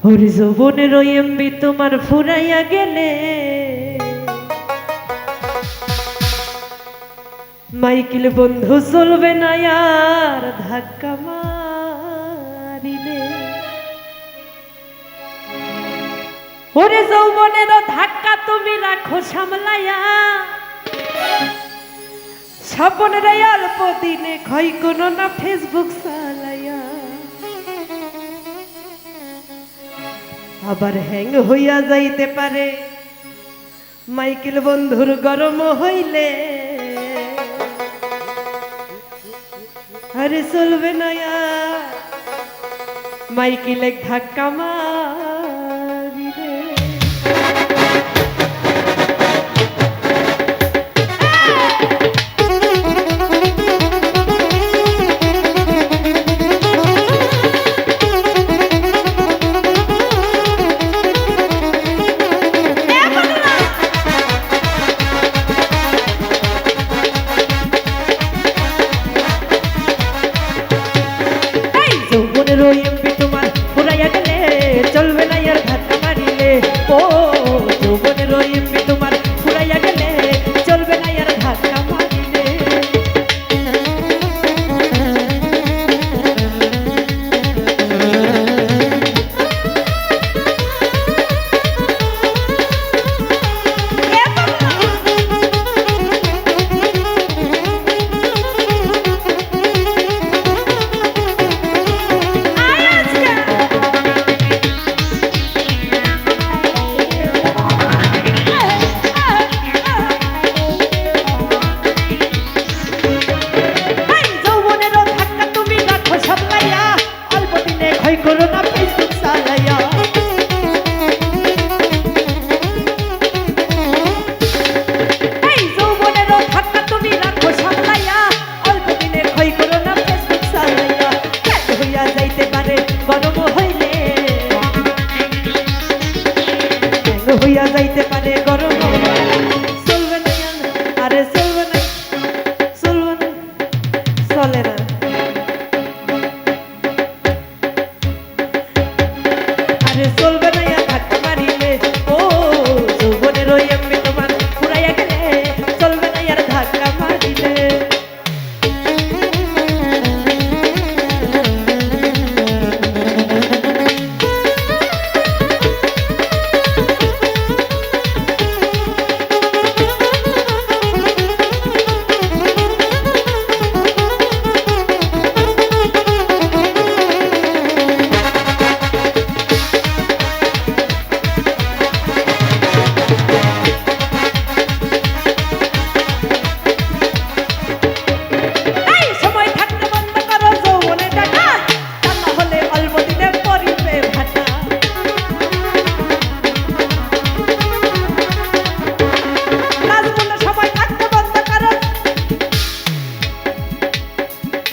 ওরে যৌবনের ওই এমবি তোমার ফুরাইয়া গেলে মাইকেল বন্ধু চলবে না আর ধাক্কা মারিলে। ওরে যৌবনের ধাক্কা তুমি রাখো সামলাইয়া, স্বপনের অল্প দিনে ক্ষয় কোনো না ফেসবুক চালাইয়া। আবার হ্যাং হইয়া যাইতে পারে মাইকেল বন্ধুর গরম হইলে। আরে চলবে না মাইকেল এক ধাক্কা মারিলে। ওই এমবি তোমার ফুরাইয়া গেলে চলবে না আর ধাক্কা মারিলে। ও যৌবনের ওই এমবি তোমার ফুরাইয়া গেলে চলবে না আর ধাক্কা মারিলে। হইয়া যাইতে পারে গরম, চলবে না আরে চলবে না, চলবে না, চলে না। আরে চলবে না ধাক্কা মারিলে। ও যৌবনের ওই এমবি তোমার ফুরাইয়া গেলে চলবে না আর ধাক্কা মারিলে।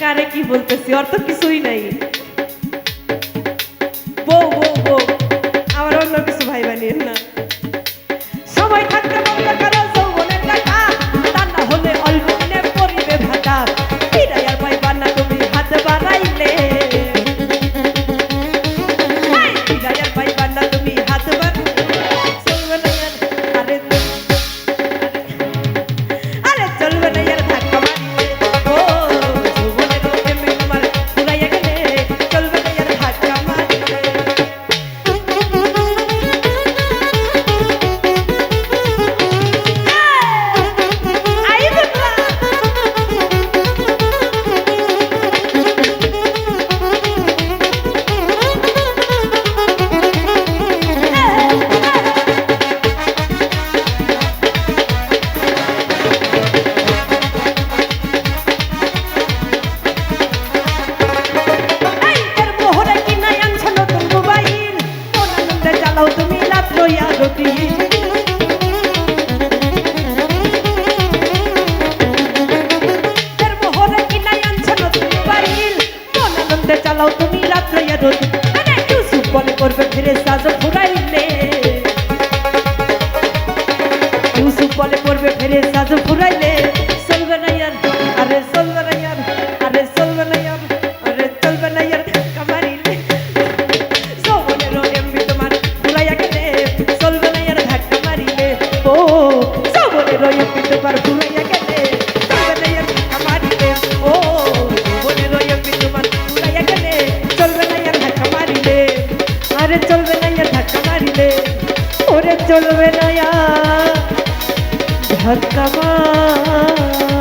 কারে কি বলতেছি অর্থ কিছুই নাই। বউ বউ বউ আমার অন্য কিছু ভাই বানিয়ে না। সময় থাকতে বন্ধ করো যৌবনের টাকা, তা না হলে অল্প দিনে পরিবে ভাটা। ফিরাইয়ার পাইবা না তুমি হাত বাড়াইলে। ফিরাইয়ার পাইবা না তুমি হাত বাড়াইলে। চলবে না আরে আরে চলবে না আর ধাক্কা মারিলে। ও তুমি রাত লইয়া রতি মোহরে কিনাই আনছ নতুন মোবাইল, কোন আনন্দে চালাও তুমি রাত লইয়া রতি। ইউসুফ বলে করবে ফিরে সাজ ফুরাইলে। ইউসুফ বলে করবে ফিরে সাজ ফুরাইলে। চলবে না আর আরে চলবে না আর আরে চলবে না আর আরে চলবে না আর ধাক্কা মারিলে। যৌবনের এমবি চলবে না আর ধাক্কা মারিলে, ওরে চলবে না আর ধাক্কা মারিলে।